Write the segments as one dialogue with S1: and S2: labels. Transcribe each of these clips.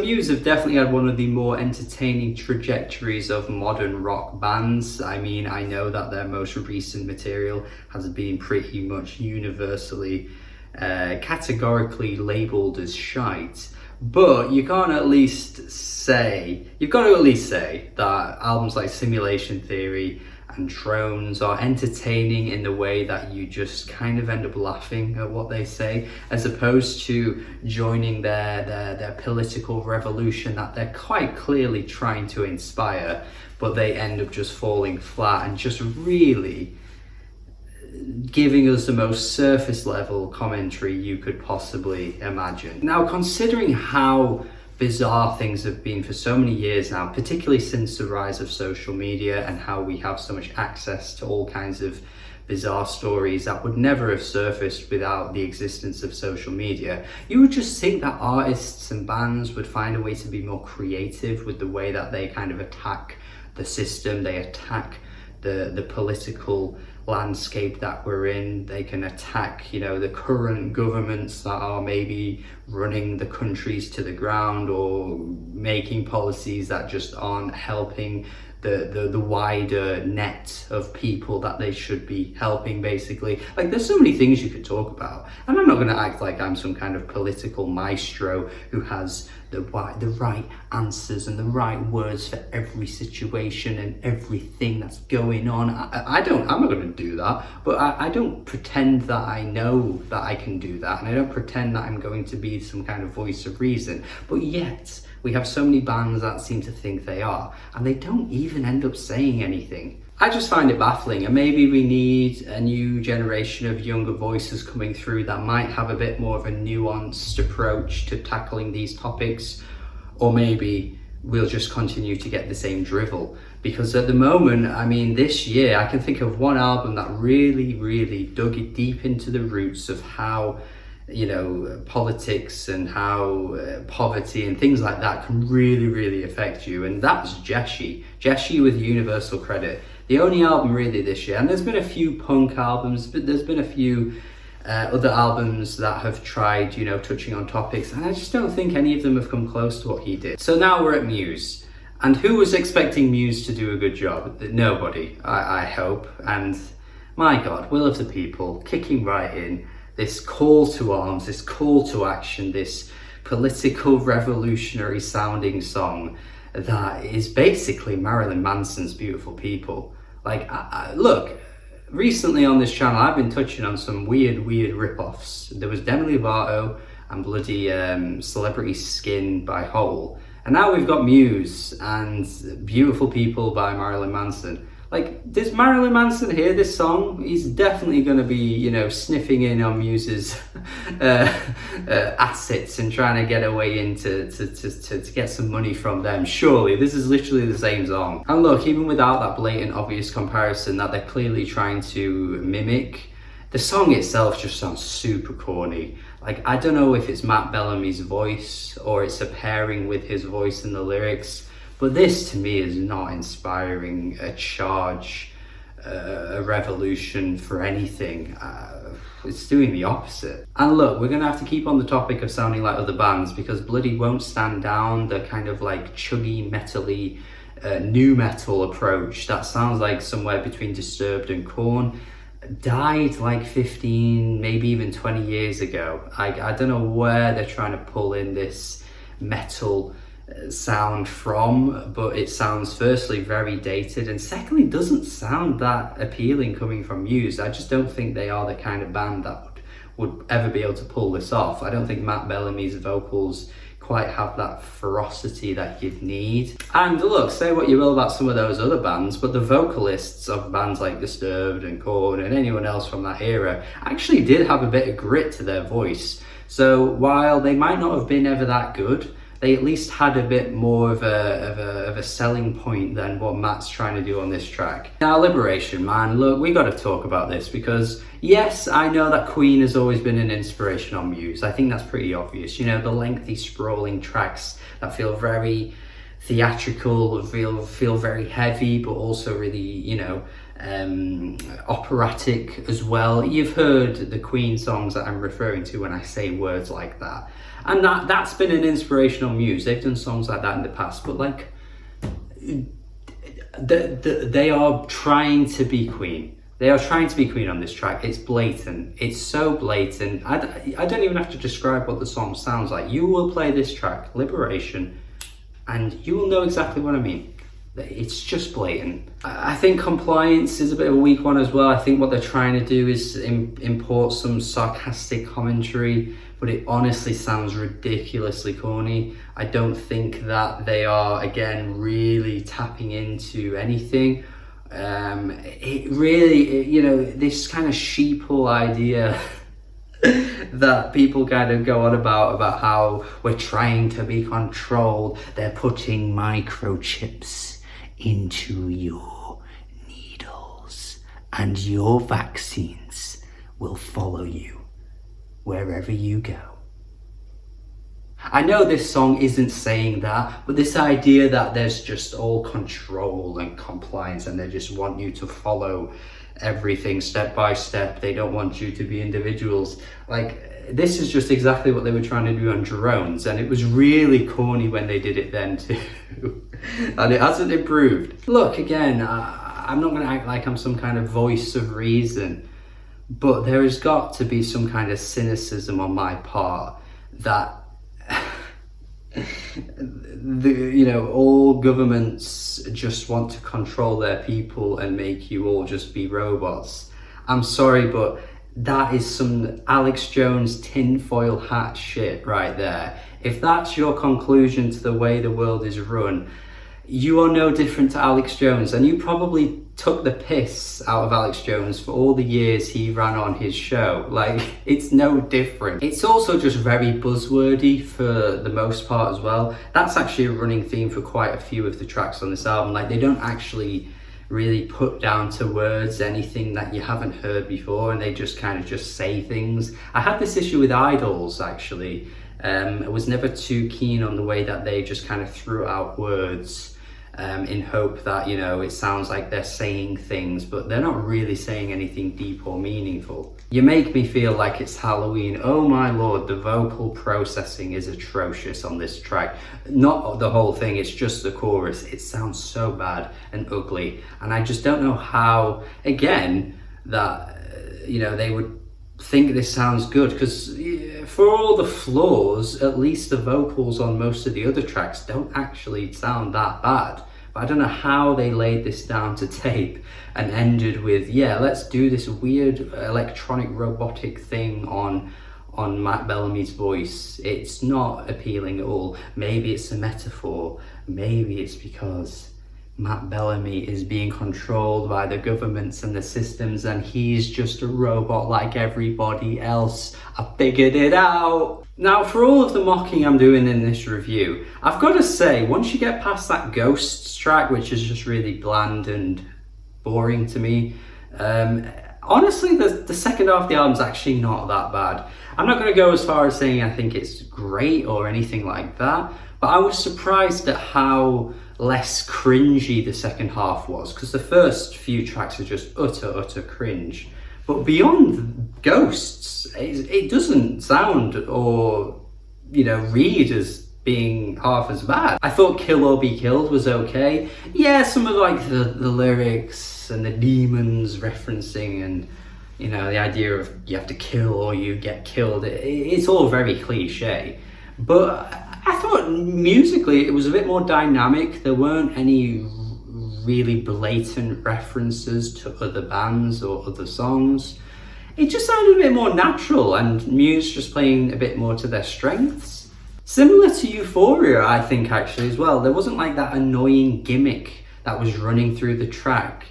S1: Muse have definitely had one of the more entertaining trajectories of modern rock bands. I mean, I know that their most recent material has been pretty much universally categorically labelled as shite. But you've got to at least say that albums like Simulation Theory and Drones are entertaining in the way that you just kind of end up laughing at what they say, as opposed to joining their political revolution that they're quite clearly trying to inspire, but they end up just falling flat and just really giving us the most surface level commentary you could possibly imagine. Now, considering how bizarre things have been for so many years now, particularly since the rise of social media and how we have so much access to all kinds of bizarre stories that would never have surfaced without the existence of social media, you would just think that artists and bands would find a way to be more creative with the way that they kind of attack the system, they attack the political landscape that we're in. They can attack, the current governments that are maybe running the countries to the ground or making policies that just aren't helping the wider net of people that they should be helping, basically. Like, there's so many things you could talk about, and I'm not going to act like I'm some kind of political maestro who has the right answers and the right words for every situation and everything that's going on. I'm not going to do that, but I don't pretend that I know that I can do that, and I don't pretend that I'm going to be some kind of voice of reason, but yet we have so many bands that seem to think they are, and they don't even end up saying anything. I just find it baffling, and maybe we need a new generation of younger voices coming through that might have a bit more of a nuanced approach to tackling these topics, or maybe we'll just continue to get the same drivel. Because at the moment, I mean, this year, I can think of one album that really, really dug it deep into the roots of how politics and how poverty and things like that can really, really affect you, and that's Jeshi with Universal Credit. The only album really this year, and there's been a few punk albums, but there's been a few other albums that have tried, touching on topics, and I just don't think any of them have come close to what he did. So now we're at Muse, and who was expecting Muse to do a good job? Nobody, I hope. And my God, will of the people kicking right in. This call to arms, this call to action, this political revolutionary sounding song that is basically Marilyn Manson's Beautiful People. Like, look, recently on this channel, I've been touching on some weird rip-offs. There was Demi Lovato and bloody Celebrity Skin by Hole. And now we've got Muse and Beautiful People by Marilyn Manson. Like, does Marilyn Manson hear this song? He's definitely going to be, sniffing in on Muse's assets and trying to get a way in to get some money from them. Surely, this is literally the same song. And look, even without that blatant, obvious comparison that they're clearly trying to mimic, the song itself just sounds super corny. Like, I don't know if it's Matt Bellamy's voice or it's a pairing with his voice in the lyrics, but this to me is not inspiring a charge, a revolution for anything. It's doing the opposite. And look, we're gonna have to keep on the topic of sounding like other bands, because Bloody won't stand down the kind of like chuggy, metally, new metal approach that sounds like somewhere between Disturbed and Korn. Died like 15, maybe even 20 years ago. I don't know where they're trying to pull in this metal sound from, but it sounds firstly very dated, and secondly doesn't sound that appealing coming from Muse. I just don't think they are the kind of band that would ever be able to pull this off. I don't think Matt Bellamy's vocals quite have that ferocity that you'd need. And look, say what you will about some of those other bands, but the vocalists of bands like Disturbed and Korn and anyone else from that era actually did have a bit of grit to their voice. So while they might not have been ever that good, they at least had a bit more of a selling point than what Matt's trying to do on this track. Now, Liberation, man, look, we got to talk about this, because yes, I know that Queen has always been an inspiration on Muse. I think that's pretty obvious. The lengthy, sprawling tracks that feel very theatrical, feel very heavy, but also really, you know, operatic as well. You've heard the Queen songs that I'm referring to when I say words like that, and that's been an inspirational Muse. They've done songs like that in the past, but like they are trying to be Queen. They are trying to be Queen on this track. It's blatant. It's so blatant. I don't even have to describe what the song sounds like. You will play this track, Liberation, and you will know exactly what I mean. It's just blatant. I think Compliance is a bit of a weak one as well. I think what they're trying to do is import some sarcastic commentary, but it honestly sounds ridiculously corny. I don't think that they are, again, really tapping into anything. It really, you know, this kind of sheeple idea that people kind of go on about how we're trying to be controlled. They're putting microchips into your needles, and your vaccines will follow you wherever you go. I know this song isn't saying that, but this idea that there's just all control and compliance and they just want you to follow everything step by step, they don't want you to be individuals. Like, this is just exactly what they were trying to do on Drones, and it was really corny when they did it then too. And it hasn't improved. Look, again, I'm not going to act like I'm some kind of voice of reason, but there has got to be some kind of cynicism on my part that you know, all governments just want to control their people and make you all just be robots. I'm sorry, but that is some Alex Jones tinfoil hat shit right there. If that's your conclusion to the way the world is run, you are no different to Alex Jones, and you probably took the piss out of Alex Jones for all the years he ran on his show. Like, it's no different. It's also just very buzzwordy for the most part as well. That's actually a running theme for quite a few of the tracks on this album. Like, they don't actually really put down to words anything that you haven't heard before, and they just kind of just say things. I had this issue with Idols, actually. I was never too keen on the way that they just kind of threw out words in hope that, you know, it sounds like they're saying things, but they're not really saying anything deep or meaningful. You make me feel like it's Halloween. Oh my lord, the vocal processing is atrocious on this track. Not the whole thing, it's just the chorus. It sounds so bad and ugly, and I just don't know how, again, that, you know, they would think this sounds good, because for all the flaws, at least the vocals on most of the other tracks don't actually sound that bad. But I don't know how they laid this down to tape and ended with, yeah, let's do this weird electronic robotic thing on Matt Bellamy's voice. It's not appealing at all. Maybe it's a metaphor. Maybe it's because Matt Bellamy is being controlled by the governments and the systems, and he's just a robot like everybody else. I figured it out. Now, for all of the mocking I'm doing in this review, I've got to say, once you get past that Ghosts track, which is just really bland and boring to me, honestly, the second half of the album's actually not that bad. I'm not going to go as far as saying I think it's great or anything like that, but I was surprised at how less cringy the second half was, because the first few tracks are just utter cringe. But beyond Ghosts, it doesn't sound or, you know, read as being half as bad. I thought Kill or Be Killed was okay. Yeah, some of like the lyrics and the demons referencing, and, you know, the idea of you have to kill or you get killed, it's all very cliche. But I thought musically it was a bit more dynamic. There weren't any really blatant references to other bands or other songs. It just sounded a bit more natural, and Muse just playing a bit more to their strengths. Similar to Euphoria, I think, actually, as well. There wasn't like that annoying gimmick that was running through the track.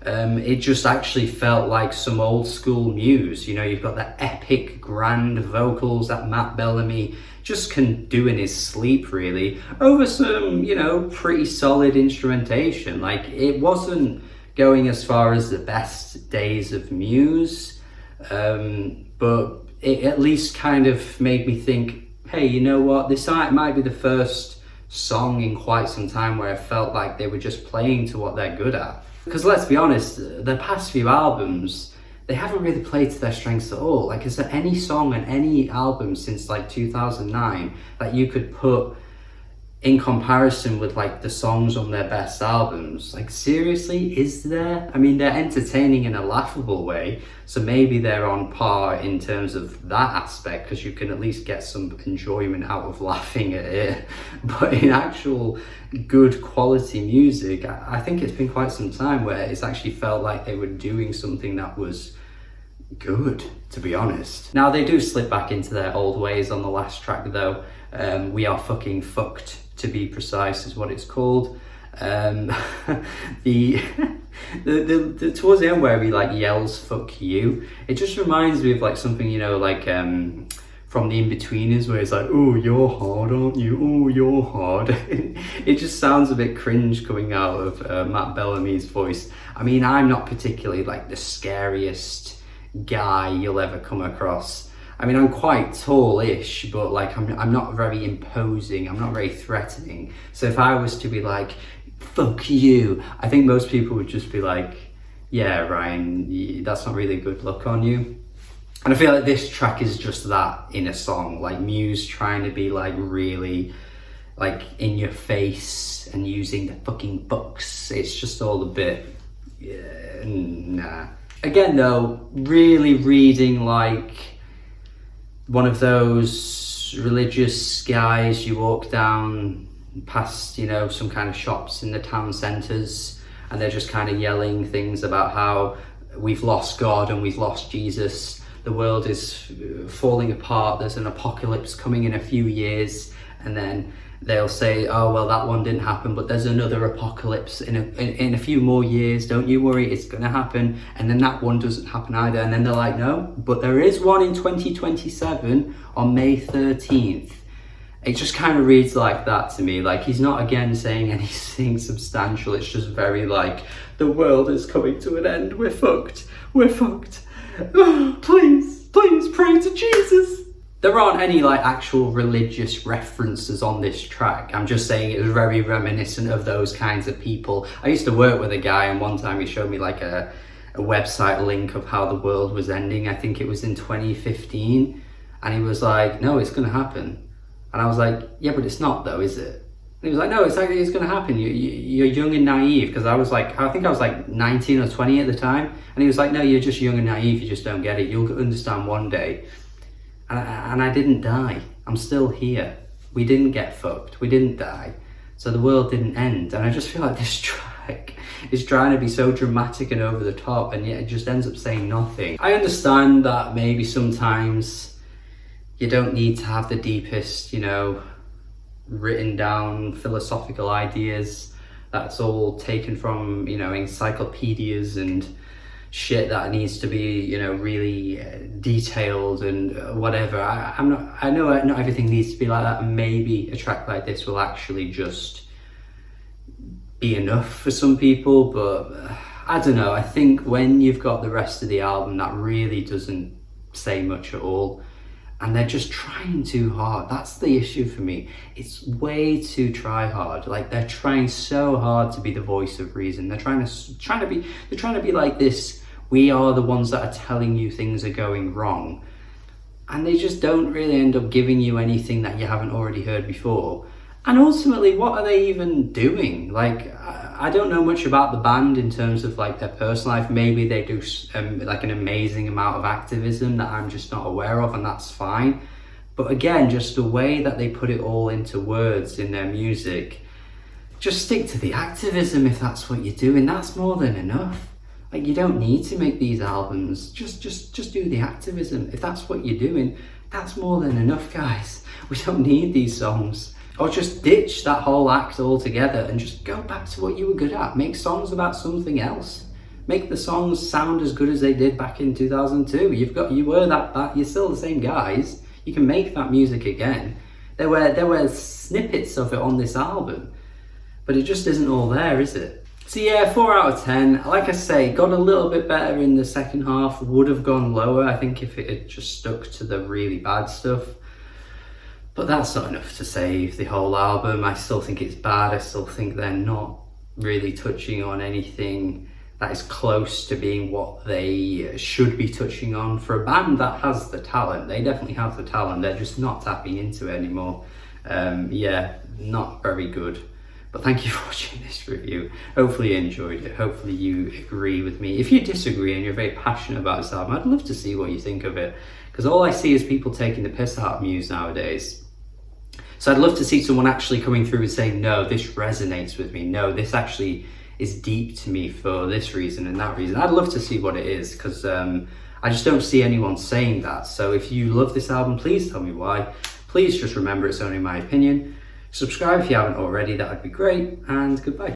S1: It just actually felt like some old school Muse. You know, you've got the epic grand vocals that Matt Bellamy just can do in his sleep, really, over some, you know, pretty solid instrumentation. Like, it wasn't going as far as the best days of Muse, but it at least kind of made me think, hey, you know what, this might be the first song in quite some time where I felt like they were just playing to what they're good at. Because let's be honest, their past few albums, they haven't really played to their strengths at all. Like, is there any song on any album since like 2009 that you could put in comparison with like the songs on their best albums? Like, seriously, is there? I mean, they're entertaining in a laughable way, so maybe they're on par in terms of that aspect, because you can at least get some enjoyment out of laughing at it. But in actual good quality music, I think it's been quite some time where it's actually felt like they were doing something that was good, to be honest. Now, they do slip back into their old ways on the last track though. We Are Fucking Fucked, to be precise, is what it's called. The towards the end where he like yells "fuck you," it just reminds me of like something, you know, like from the In-Betweeners, where it's like, "Oh, you're hard, aren't you? Oh, you're hard." It just sounds a bit cringe coming out of Matt Bellamy's voice. I mean, I'm not particularly like the scariest guy you'll ever come across. I mean, I'm quite tall-ish, but like I'm not very imposing, I'm not very threatening. So if I was to be like, "Fuck you," I think most people would just be like, "Yeah, Ryan, that's not really a good look on you." And I feel like this track is just that in a song, like Muse trying to be like really like in your face and using the fucking bucks. It's just all a bit, yeah, nah. Again though, really reading like one of those religious guys you walk down past, you know, some kind of shops in the town centres, and they're just kind of yelling things about how we've lost God and we've lost Jesus, the world is falling apart, there's an apocalypse coming in a few years, and then they'll say, "Oh well, that one didn't happen, but there's another apocalypse in a few more years, don't you worry, it's gonna happen," and then that one doesn't happen either, and then they're like, "No, but there is one in 2027 on May 13th. It just kind of reads like that to me. Like, he's not again saying anything substantial, it's just very like, the world is coming to an end, we're fucked, please pray to Jesus. There aren't any like actual religious references on this track. I'm just saying it was very reminiscent of those kinds of people. I used to work with a guy, and one time he showed me like a website link of how the world was ending. I think it was in 2015, and he was like, "No, it's gonna happen." And I was like, "Yeah, but it's not though, is it?" And he was like, "No, it's gonna happen. You're young and naive." Because I think I was like 19 or 20 at the time, and he was like, "No, you're just young and naive. You just don't get it. You'll understand one day." And I didn't die. I'm still here. We didn't get fucked. We didn't die. So the world didn't end. And I just feel like this track is trying to be so dramatic and over the top, and yet it just ends up saying nothing. I understand that maybe sometimes you don't need to have the deepest, you know, written down philosophical ideas. That's all taken from, you know, encyclopedias and shit that needs to be, you know, really detailed and whatever. I know not everything needs to be like that, and maybe a track like this will actually just be enough for some people, but I don't know. I think when you've got the rest of the album that really doesn't say much at all, and they're just trying too hard. That's the issue for me. It's way too try hard. Like, they're trying so hard to be the voice of reason. They're trying to be like this, we are the ones that are telling you things are going wrong. And they just don't really end up giving you anything that you haven't already heard before. And ultimately, what are they even doing? Like, I don't know much about the band in terms of like their personal life. Maybe they do like an amazing amount of activism that I'm just not aware of, and that's fine. But again, just the way that they put it all into words in their music, just stick to the activism if that's what you're doing. That's more than enough. Like, you don't need to make these albums. Just do the activism. If that's what you're doing, that's more than enough, guys. We don't need these songs. Or just ditch that whole act altogether and just go back to what you were good at. Make songs about something else. Make the songs sound as good as they did back in 2002. You're still the same guys. You can make that music again. There were snippets of it on this album, but it just isn't all there, is it? So yeah, 4 out of 10. Like I say, got a little bit better in the second half. Would have gone lower, I think, if it had just stuck to the really bad stuff. But that's not enough to save the whole album. I still think it's bad. I still think they're not really touching on anything that is close to being what they should be touching on. For a band that has the talent, they definitely have the talent, they're just not tapping into it anymore. Yeah, not very good. But thank you for watching this review. Hopefully you enjoyed it. Hopefully you agree with me. If you disagree and you're very passionate about this album, I'd love to see what you think of it. Because all I see is people taking the piss out of Muse nowadays. So I'd love to see someone actually coming through and saying, no, this resonates with me. No, this actually is deep to me for this reason and that reason. I'd love to see what it is, because I just don't see anyone saying that. So if you love this album, please tell me why. Please just remember it's only my opinion. Subscribe if you haven't already, that would be great, and goodbye.